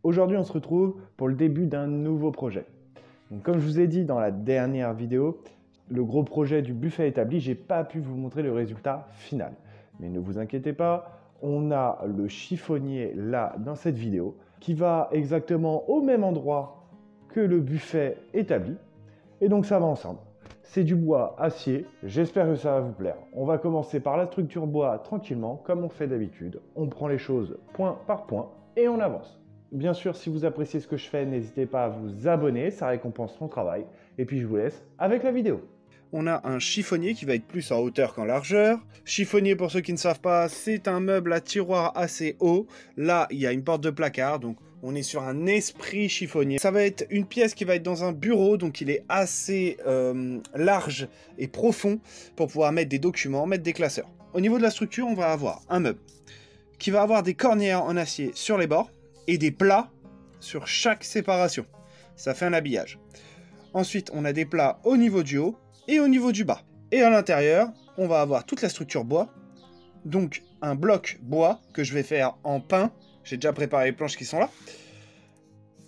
Aujourd'hui, on se retrouve pour le début d'un nouveau projet. Donc, comme je vous ai dit dans la dernière vidéo, le gros projet du buffet établi, j'ai pas pu vous montrer le résultat final. Mais ne vous inquiétez pas, on a le chiffonnier là dans cette vidéo qui va exactement au même endroit que le buffet établi. Et donc ça va ensemble. C'est du bois acier, j'espère que ça va vous plaire. On va commencer par la structure bois tranquillement, comme on fait d'habitude. On prend les choses point par point et on avance. Bien sûr, si vous appréciez ce que je fais, n'hésitez pas à vous abonner, ça récompense mon travail. Et puis je vous laisse avec la vidéo. On a un chiffonnier qui va être plus en hauteur qu'en largeur. Chiffonnier, pour ceux qui ne savent pas, c'est un meuble à tiroir assez haut. Là, il y a une porte de placard, donc on est sur un esprit chiffonnier. Ça va être une pièce qui va être dans un bureau, donc il est assez large et profond pour pouvoir mettre des documents, mettre des classeurs. Au niveau de la structure, on va avoir un meuble qui va avoir des cornières en acier sur les bords et des plats sur chaque séparation. Ça fait un habillage. Ensuite, on a des plats au niveau du haut et au niveau du bas. Et à l'intérieur, on va avoir toute la structure bois, donc un bloc bois que je vais faire en pin. J'ai déjà préparé les planches qui sont là.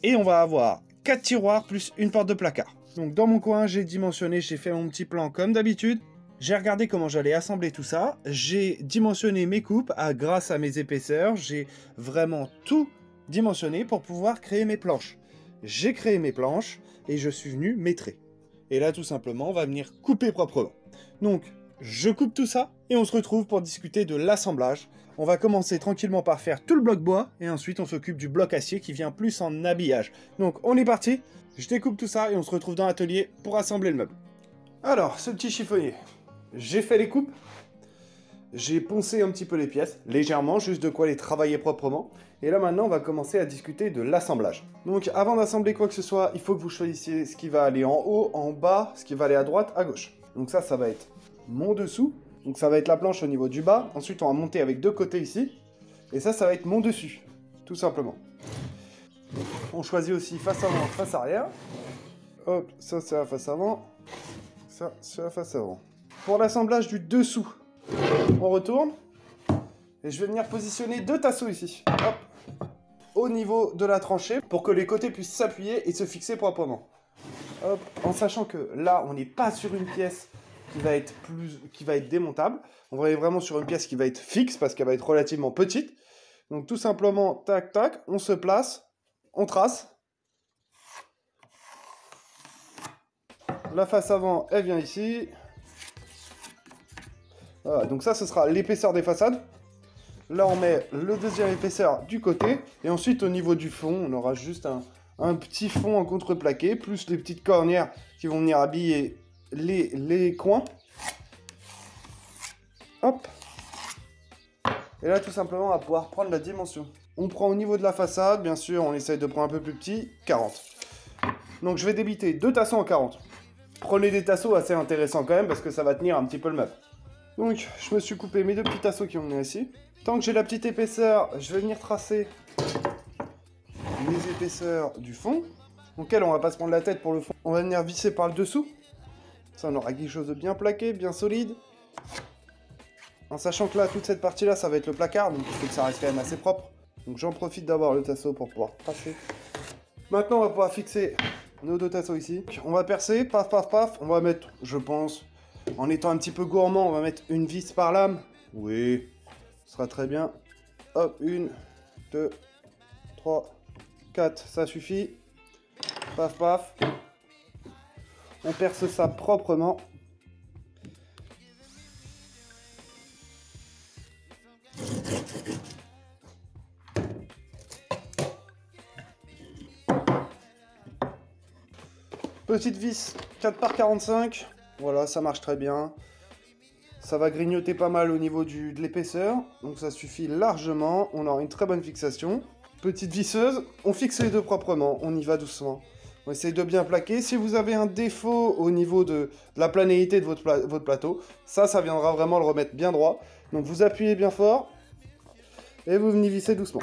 Et on va avoir 4 tiroirs plus une porte de placard. Donc dans mon coin, j'ai dimensionné, j'ai fait mon petit plan comme d'habitude. J'ai regardé comment j'allais assembler tout ça. J'ai dimensionné mes coupes grâce à mes épaisseurs. J'ai vraiment tout dimensionné pour pouvoir créer mes planches. J'ai créé mes planches et je suis venu maîtrer. Et là, tout simplement, on va venir couper proprement. Donc, je coupe tout ça et on se retrouve pour discuter de l'assemblage. On va commencer tranquillement par faire tout le bloc bois et ensuite on s'occupe du bloc acier qui vient plus en habillage. Donc, on est parti. Je découpe tout ça et on se retrouve dans l'atelier pour assembler le meuble. Alors, ce petit chiffonnier, j'ai fait les coupes. J'ai poncé un petit peu les pièces, légèrement, juste de quoi les travailler proprement. Et là maintenant, on va commencer à discuter de l'assemblage. Donc avant d'assembler quoi que ce soit, il faut que vous choisissiez ce qui va aller en haut, en bas, ce qui va aller à droite, à gauche. Donc ça va être mon dessous. Donc ça va être la planche au niveau du bas. Ensuite, on va monter avec deux côtés ici. Et ça va être mon dessus, tout simplement. On choisit aussi face avant, face arrière. Hop, ça c'est la face avant. Ça, c'est la face avant. Pour l'assemblage du dessous, on retourne. Et je vais venir positionner deux tasseaux ici. Hop. Au niveau de la tranchée pour que les côtés puissent s'appuyer et se fixer proprement. Hop, en sachant que là, on n'est pas sur une pièce qui va être démontable. On va aller vraiment sur une pièce qui va être fixe parce qu'elle va être relativement petite. Donc tout simplement, tac, tac, on se place, on trace. La face avant, elle vient ici. Voilà, donc ça, ce sera l'épaisseur des façades. Là, on met le deuxième épaisseur du côté. Et ensuite, au niveau du fond, on aura juste un petit fond en contreplaqué, plus les petites cornières qui vont venir habiller les coins. Hop. Et là, tout simplement, on va pouvoir prendre la dimension. On prend au niveau de la façade, bien sûr, on essaye de prendre un peu plus petit, 40. Donc, je vais débiter deux tasseaux en 40. Prenez des tasseaux assez intéressants quand même, parce que ça va tenir un petit peu le meuble. Donc, je me suis coupé mes deux petits tasseaux qui vont venir ici. Tant que j'ai la petite épaisseur, je vais venir tracer les épaisseurs du fond. Donc on va pas se prendre la tête pour le fond. On va venir visser par le dessous. Ça, on aura quelque chose de bien plaqué, bien solide. En sachant que là, toute cette partie-là, ça va être le placard. Donc il faut que ça reste quand même assez propre. Donc j'en profite d'avoir le tasseau pour pouvoir tracer. Maintenant, on va pouvoir fixer nos deux tasseaux ici. On va percer, paf, paf, paf. On va mettre, je pense, en étant un petit peu gourmand, on va mettre une vis par lame. Oui, ce sera très bien. Hop, 1, 2, 3, 4, ça suffit. Paf, paf. On perce ça proprement. Petite vis 4 par 45. Voilà, ça marche très bien. Ça va grignoter pas mal au niveau de l'épaisseur. Donc ça suffit largement. On aura une très bonne fixation. Petite visseuse. On fixe les deux proprement. On y va doucement. On essaye de bien plaquer. Si vous avez un défaut au niveau de la planéité de votre plateau, ça viendra vraiment le remettre bien droit. Donc vous appuyez bien fort. Et vous venez visser doucement.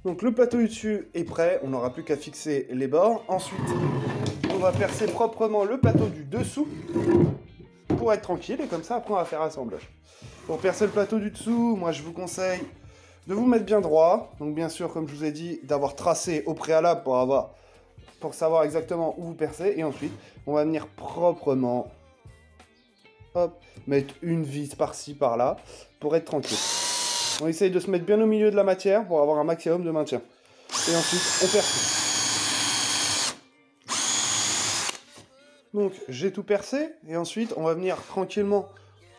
Donc le plateau dessus est prêt, on n'aura plus qu'à fixer les bords. Ensuite, on va percer proprement le plateau du dessous pour être tranquille et comme ça après on va faire assemblage. Pour percer le plateau du dessous, moi je vous conseille de vous mettre bien droit. Donc bien sûr, comme je vous ai dit, d'avoir tracé au préalable pour savoir exactement où vous percez. Et ensuite, on va venir proprement, hop, mettre une vis par-ci, par-là, pour être tranquille. On essaye de se mettre bien au milieu de la matière pour avoir un maximum de maintien. Et ensuite, on perce. Donc, j'ai tout percé. Et ensuite, on va venir tranquillement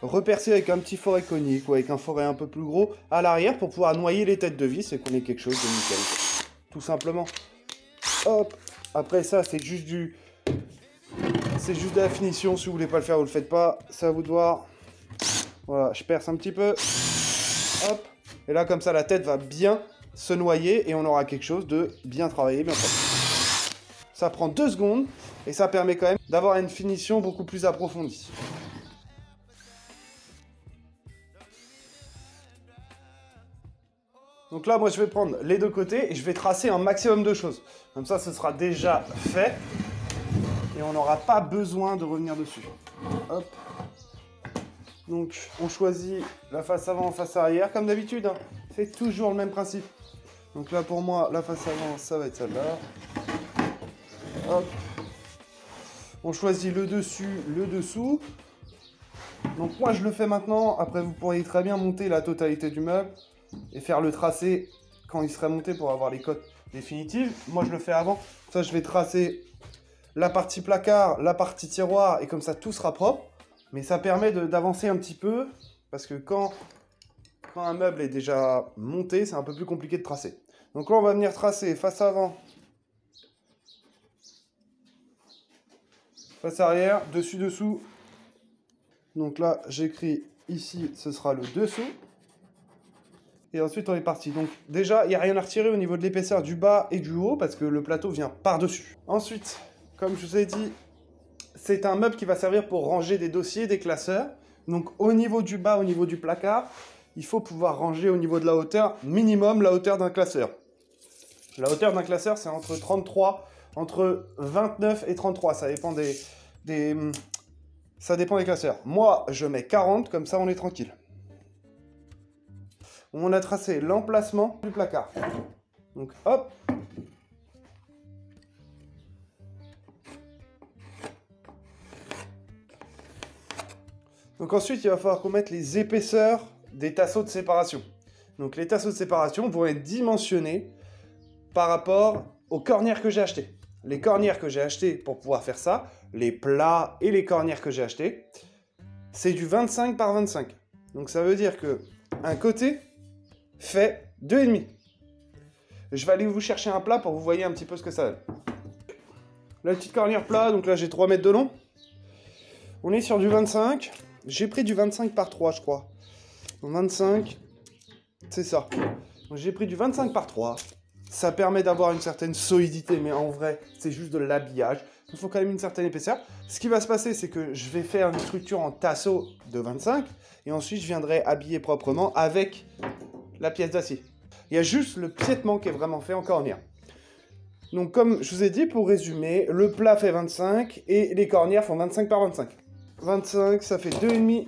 repercer avec un petit forêt conique ou avec un forêt un peu plus gros à l'arrière pour pouvoir noyer les têtes de vis et qu'on ait quelque chose de nickel. Tout simplement. Hop. Après ça, c'est juste de la finition. Si vous voulez pas le faire, vous le faites pas. C'est à vous de voir. Voilà, je perce un petit peu. Hop. Et là, comme ça, la tête va bien se noyer et on aura quelque chose de bien travaillé, bien propre. Ça prend 2 secondes et ça permet quand même d'avoir une finition beaucoup plus approfondie. Donc là, moi, je vais prendre les deux côtés et je vais tracer un maximum de choses. Comme ça, ce sera déjà fait et on n'aura pas besoin de revenir dessus. Hop. Donc, on choisit la face avant, face arrière, comme d'habitude. Hein. C'est toujours le même principe. Donc là, pour moi, la face avant, ça va être celle-là. Hop. On choisit le dessus, le dessous. Donc moi, je le fais maintenant. Après, vous pourriez très bien monter la totalité du meuble et faire le tracé quand il serait monté pour avoir les cotes définitives. Moi, je le fais avant. Ça, je vais tracer la partie placard, la partie tiroir, et comme ça, tout sera propre. Mais ça permet d'avancer un petit peu, parce que quand un meuble est déjà monté, c'est un peu plus compliqué de tracer. Donc là, on va venir tracer face avant, face arrière, dessus, dessous. Donc là, j'écris ici, ce sera le dessous. Et ensuite, on est parti. Donc déjà, il n'y a rien à retirer au niveau de l'épaisseur du bas et du haut, parce que le plateau vient par-dessus. Ensuite, comme je vous ai dit, c'est un meuble qui va servir pour ranger des dossiers, des classeurs. Donc au niveau du bas, au niveau du placard, il faut pouvoir ranger au niveau de la hauteur, minimum la hauteur d'un classeur. La hauteur d'un classeur, c'est entre 29 et 33. Ça dépend ça dépend des classeurs. Moi, je mets 40, comme ça on est tranquille. On a tracé l'emplacement du placard. Donc hop. Donc ensuite, il va falloir qu'on mette les épaisseurs des tasseaux de séparation. Donc les tasseaux de séparation vont être dimensionnés par rapport aux cornières que j'ai achetées. Les cornières que j'ai achetées pour pouvoir faire ça, les plats et les cornières que j'ai achetées, c'est du 25 par 25. Donc ça veut dire que un côté fait 2,5. Je vais aller vous chercher un plat pour que vous voyez un petit peu ce que ça donne. La petite cornière plat, donc là j'ai 3 mètres de long. On est sur du 25. J'ai pris du 25 par 3, je crois. 25, c'est ça. J'ai pris du 25 par 3. Ça permet d'avoir une certaine solidité, mais en vrai, c'est juste de l'habillage. Il faut quand même une certaine épaisseur. Ce qui va se passer, c'est que je vais faire une structure en tasseau de 25, et ensuite je viendrai habiller proprement avec la pièce d'acier. Il y a juste le piétement qui est vraiment fait en cornière. Donc comme je vous ai dit, pour résumer, le plat fait 25, et les cornières font 25 par 25. 25, ça fait 2,5,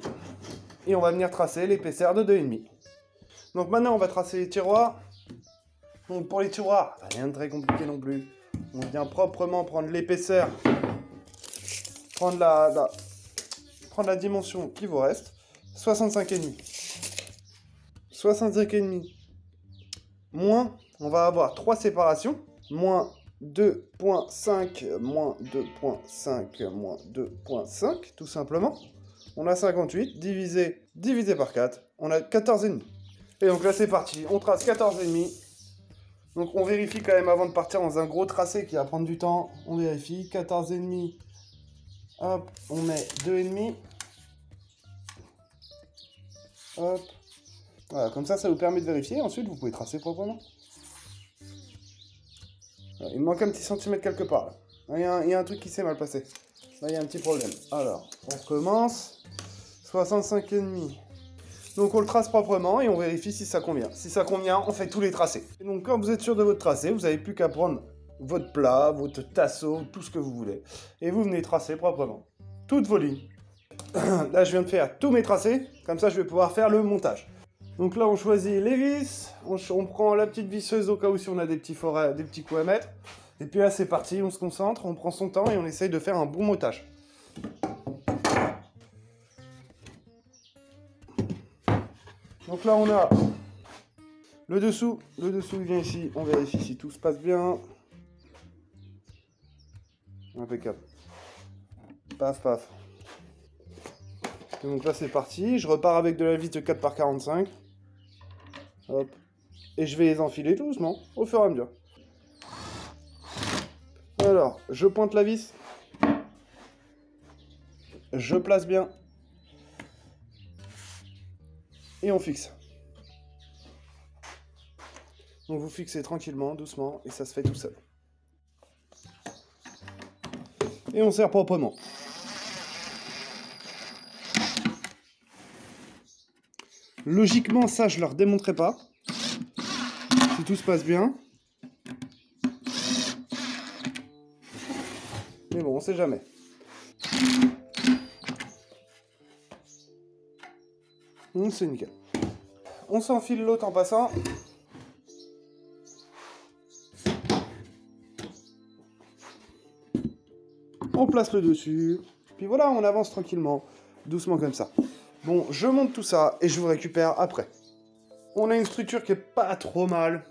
et on va venir tracer l'épaisseur de 2,5. Donc maintenant, on va tracer les tiroirs. Donc pour les tiroirs, rien de très compliqué non plus. On vient proprement prendre l'épaisseur, prendre la dimension qui vous reste, 65,5. 65,5 moins, on va avoir 3 séparations, moins 2.5, moins 2.5, moins 2.5, tout simplement. On a 58, divisé par 4, on a 14,5. Et donc là, c'est parti, on trace 14,5. Donc on vérifie quand même avant de partir dans un gros tracé qui va prendre du temps. On vérifie, 14,5. Hop, on met 2,5. Hop. Voilà, comme ça vous permet de vérifier. Ensuite, vous pouvez tracer proprement. Il me manque un petit centimètre quelque part. Là. Il y a un truc qui s'est mal passé. Là, il y a un petit problème. Alors, on recommence. 65,5. Donc on le trace proprement et on vérifie si ça convient. Si ça convient, on fait tous les tracés. Et donc quand vous êtes sûr de votre tracé, vous n'avez plus qu'à prendre votre plat, votre tasseau, tout ce que vous voulez. Et vous venez tracer proprement toutes vos lignes. Là, je viens de faire tous mes tracés, comme ça, je vais pouvoir faire le montage. Donc là, on choisit les vis, on prend la petite visseuse au cas où si on a des petits coups à mettre. Et puis là, c'est parti, on se concentre, on prend son temps et on essaye de faire un bon montage. Donc là, on a le dessous il vient ici, on vérifie si tout se passe bien. Impeccable. Paf, paf. Et donc là, c'est parti, je repars avec de la vis de 4x45. Hop. Et je vais les enfiler tout doucement, au fur et à mesure. Alors, je pointe la vis. Je place bien. Et on fixe. Donc vous fixez tranquillement, doucement, et ça se fait tout seul. Et on serre proprement. Logiquement, ça, je leur démontrerai pas. Si tout se passe bien. Mais bon, on sait jamais. C'est nickel. On s'enfile l'autre en passant. On place le dessus. Puis voilà, on avance tranquillement. Doucement comme ça. Bon, je monte tout ça et je vous récupère après. On a une structure qui est pas trop mal.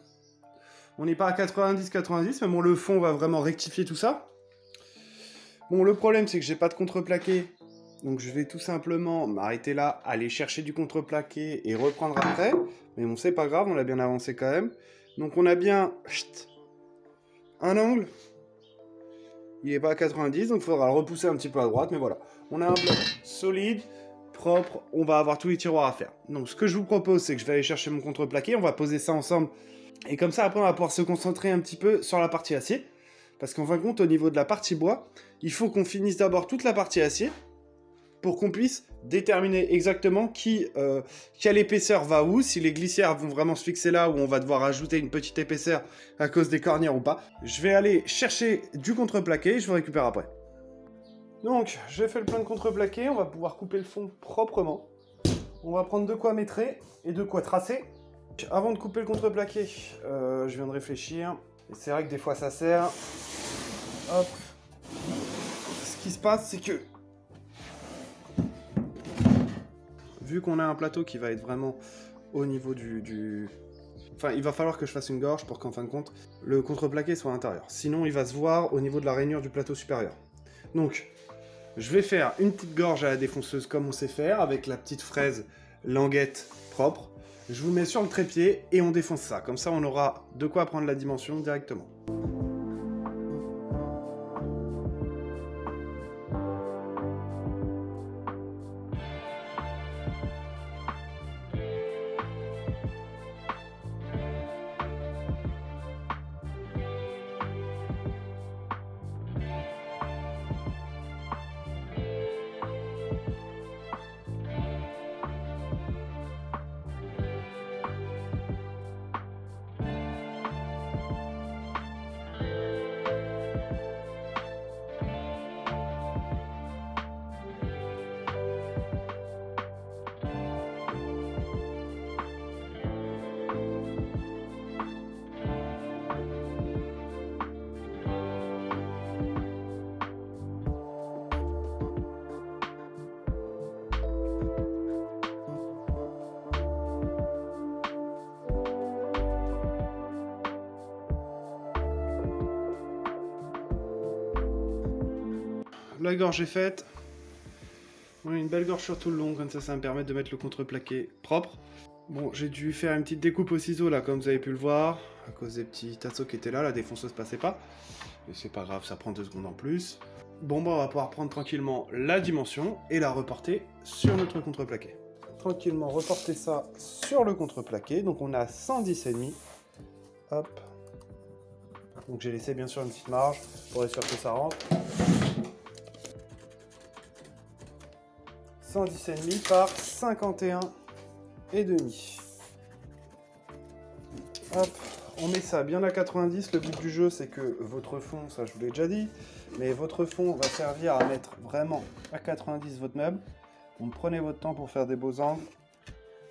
On n'est pas à 90-90, mais bon, le fond va vraiment rectifier tout ça. Bon, le problème, c'est que j'ai pas de contreplaqué. Donc je vais tout simplement m'arrêter là, aller chercher du contreplaqué et reprendre après. Mais bon, c'est pas grave, on l'a bien avancé quand même. Donc on a bien un angle. Il n'est pas à 90, donc il faudra le repousser un petit peu à droite. Mais voilà, on a un bloc solide, propre. On va avoir tous les tiroirs à faire. Donc ce que je vous propose, c'est que je vais aller chercher mon contreplaqué. On va poser ça ensemble. Et comme ça, après, on va pouvoir se concentrer un petit peu sur la partie acier. Parce qu'en fin de compte, au niveau de la partie bois, il faut qu'on finisse d'abord toute la partie acier pour qu'on puisse déterminer exactement quelle épaisseur va où, si les glissières vont vraiment se fixer là, ou on va devoir ajouter une petite épaisseur à cause des cornières ou pas. Je vais aller chercher du contreplaqué, je vous récupère après. Donc, j'ai fait le plein de contreplaqué, on va pouvoir couper le fond proprement. On va prendre de quoi métrer et de quoi tracer. Avant de couper le contreplaqué, je viens de réfléchir. Et c'est vrai que des fois ça sert. Hop. Ce qui se passe, c'est que vu qu'on a un plateau qui va être vraiment au niveau Enfin, il va falloir que je fasse une gorge pour qu'en fin de compte, le contreplaqué soit à l'intérieur. Sinon, il va se voir au niveau de la rainure du plateau supérieur. Donc, je vais faire une petite gorge à la défonceuse comme on sait faire, avec la petite fraise languette propre. Je vous mets sur le trépied et on défonce ça. Comme ça, on aura de quoi prendre la dimension directement. La gorge est faite. On a une belle gorge sur tout le long, comme ça, ça va me permettre de mettre le contreplaqué propre. Bon, j'ai dû faire une petite découpe au ciseau, là, comme vous avez pu le voir, à cause des petits tasseaux qui étaient là, la défonceuse passait pas. Mais c'est pas grave, ça prend 2 secondes en plus. Bon, bah, on va pouvoir prendre tranquillement la dimension et la reporter sur notre contreplaqué. Tranquillement reporter ça sur le contreplaqué, donc on a 110,5. Hop. Donc j'ai laissé bien sûr une petite marge pour être sûr que ça rentre. 110,5 par 51,5. Hop, on met ça bien à 90. Le but du jeu, c'est que votre fond, ça je vous l'ai déjà dit, mais votre fond va servir à mettre vraiment à 90 votre meuble. Donc prenez votre temps pour faire des beaux angles.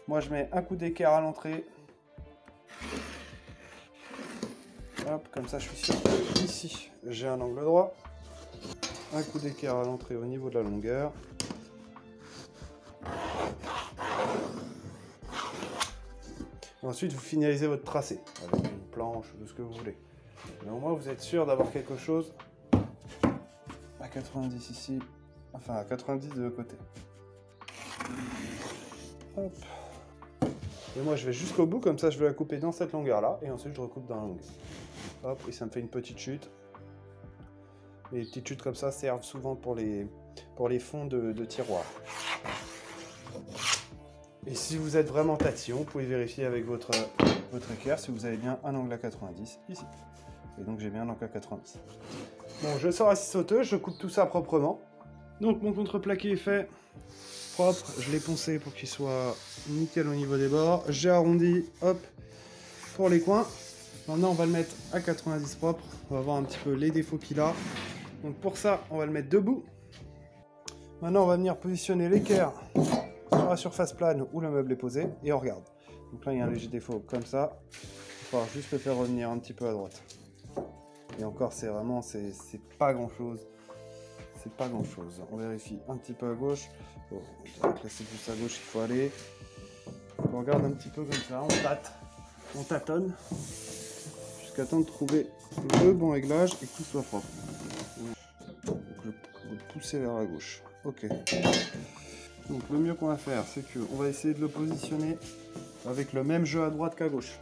Moi, je mets un coup d'équerre à l'entrée. Hop, comme ça, je suis sûr que ici, j'ai un angle droit. Un coup d'équerre à l'entrée au niveau de la longueur. Ensuite, vous finalisez votre tracé avec une planche ou ce que vous voulez. Mais au moins, vous êtes sûr d'avoir quelque chose à 90 ici, enfin à 90 de l'autre côté. Hop. Et moi, je vais jusqu'au bout, comme ça, je vais la couper dans cette longueur-là, et ensuite, je recoupe dans la longueur. Hop, et ça me fait une petite chute. Et les petites chutes comme ça servent souvent pour les fonds de tiroir. Et si vous êtes vraiment tatillon, vous pouvez vérifier avec votre équerre si vous avez bien un angle à 90 ici. Et donc j'ai bien un angle à 90. Bon, je sors à scie sauteuse, je coupe tout ça proprement. Donc mon contreplaqué est fait, propre, je l'ai poncé pour qu'il soit nickel au niveau des bords. J'ai arrondi, hop, pour les coins. Maintenant on va le mettre à 90 propre, on va voir un petit peu les défauts qu'il a. Donc pour ça, on va le mettre debout. Maintenant on va venir positionner l'équerre sur la surface plane où le meuble est posé et on regarde. Donc là il y a un léger défaut comme ça. Il va falloir juste le faire revenir un petit peu à droite. Et encore c'est vraiment, c'est pas grand chose. C'est pas grand chose. On vérifie un petit peu à gauche. Bon, on dirait que là c'est plus à gauche qu'il faut aller. On regarde un petit peu comme ça, on tâtonne. Jusqu'à temps de trouver le bon réglage et que tout soit propre. Donc je vais pousser vers la gauche. Ok. Donc le mieux qu'on va faire, c'est qu'on va essayer de le positionner avec le même jeu à droite qu'à gauche.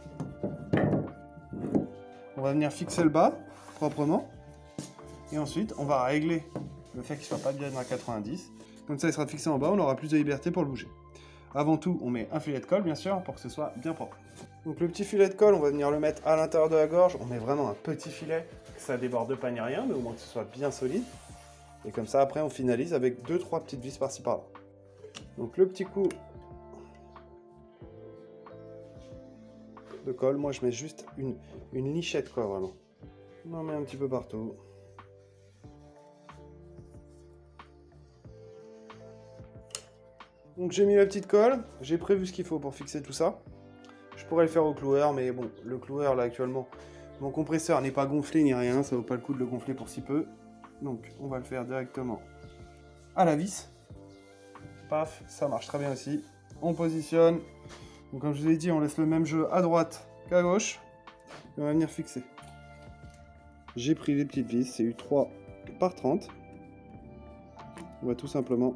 On va venir fixer le bas, proprement. Et ensuite, on va régler le fait qu'il ne soit pas bien à 90. Comme ça, il sera fixé en bas, on aura plus de liberté pour le bouger. Avant tout, on met un filet de colle, bien sûr, pour que ce soit bien propre. Donc le petit filet de colle, on va venir le mettre à l'intérieur de la gorge. On met vraiment un petit filet, que ça déborde pas ni rien, mais au moins que ce soit bien solide. Et comme ça, après, on finalise avec 2-3 petites vis par-ci par-là. Donc le petit coup de colle, moi je mets juste une lichette quoi, vraiment. On en met un petit peu partout. Donc j'ai mis la petite colle, j'ai prévu ce qu'il faut pour fixer tout ça. Je pourrais le faire au cloueur, mais bon, le cloueur là actuellement, mon compresseur n'est pas gonflé ni rien, ça vaut pas le coup de le gonfler pour si peu. Donc on va le faire directement à la vis. Paf, ça marche très bien aussi. On positionne. Donc comme je vous ai dit, on laisse le même jeu à droite qu'à gauche. Et on va venir fixer. J'ai pris les petites vis, c'est U3 par 30. On va tout simplement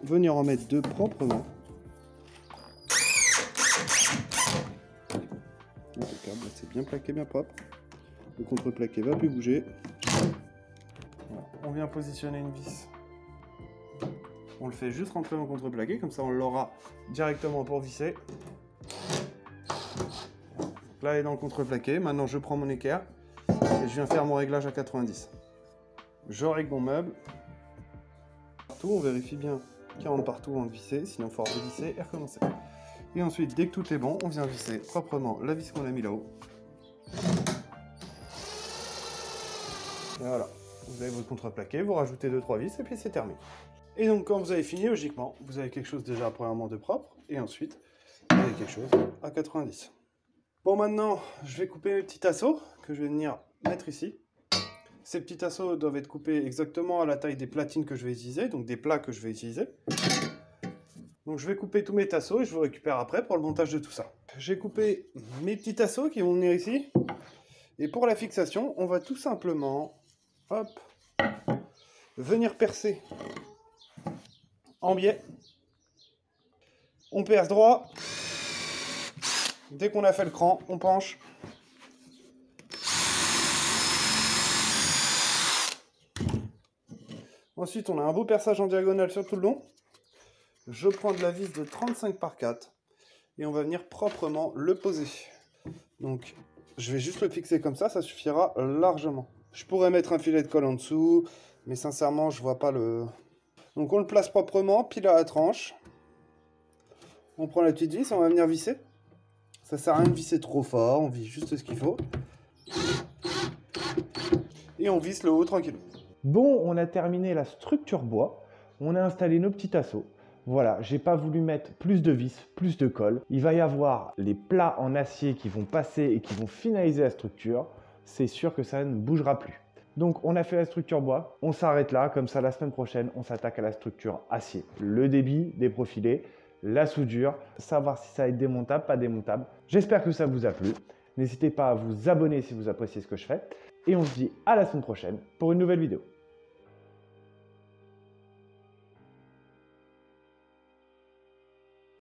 venir en mettre deux proprement. Impeccable, c'est bien plaqué, bien propre. Le contreplaqué va plus bouger. Voilà. On vient positionner une vis. On le fait juste rentrer dans le contreplaqué, comme ça on l'aura directement pour visser. Donc là, elle est dans le contreplaqué. Maintenant, je prends mon équerre et je viens faire mon réglage à 90. Je règle mon meuble. Partout, on vérifie bien qu'il rentre partout avant de visser, sinon il faut revisser et recommencer. Et ensuite, dès que tout est bon, on vient visser proprement la vis qu'on a mis là-haut. Et voilà, vous avez votre contreplaqué, vous rajoutez 2-3 vis et puis c'est terminé. Et donc quand vous avez fini, logiquement, vous avez quelque chose déjà premièrement de propre et ensuite vous avez quelque chose à 90. Bon, maintenant, je vais couper mes petits tasseaux que je vais venir mettre ici. Ces petits tasseaux doivent être coupés exactement à la taille des platines que je vais utiliser, donc des plats que je vais utiliser. Donc je vais couper tous mes tasseaux et je vous récupère après pour le montage de tout ça. J'ai coupé mes petits tasseaux qui vont venir ici. Et pour la fixation, on va tout simplement, hop, venir percer en biais. On perce droit. Dès qu'on a fait le cran, on penche. Ensuite, on a un beau perçage en diagonale sur tout le long. Je prends de la vis de 35 par 4 et on va venir proprement le poser. Donc, je vais juste le fixer comme ça suffira largement. Je pourrais mettre un filet de colle en dessous, mais sincèrement, je vois pas Donc on le place proprement, pile à la tranche. On prend la petite vis, on va venir visser. Ça sert à rien de visser trop fort, on visse juste ce qu'il faut. Et on visse le haut tranquillement. Bon, on a terminé la structure bois. On a installé nos petits tasseaux. Voilà, j'ai pas voulu mettre plus de vis, plus de colle. Il va y avoir les plats en acier qui vont passer et qui vont finaliser la structure. C'est sûr que ça ne bougera plus. Donc on a fait la structure bois, on s'arrête là, comme ça la semaine prochaine on s'attaque à la structure acier. Le débit, des profilés, la soudure, savoir si ça va être démontable, pas démontable. J'espère que ça vous a plu. N'hésitez pas à vous abonner si vous appréciez ce que je fais. Et on se dit à la semaine prochaine pour une nouvelle vidéo.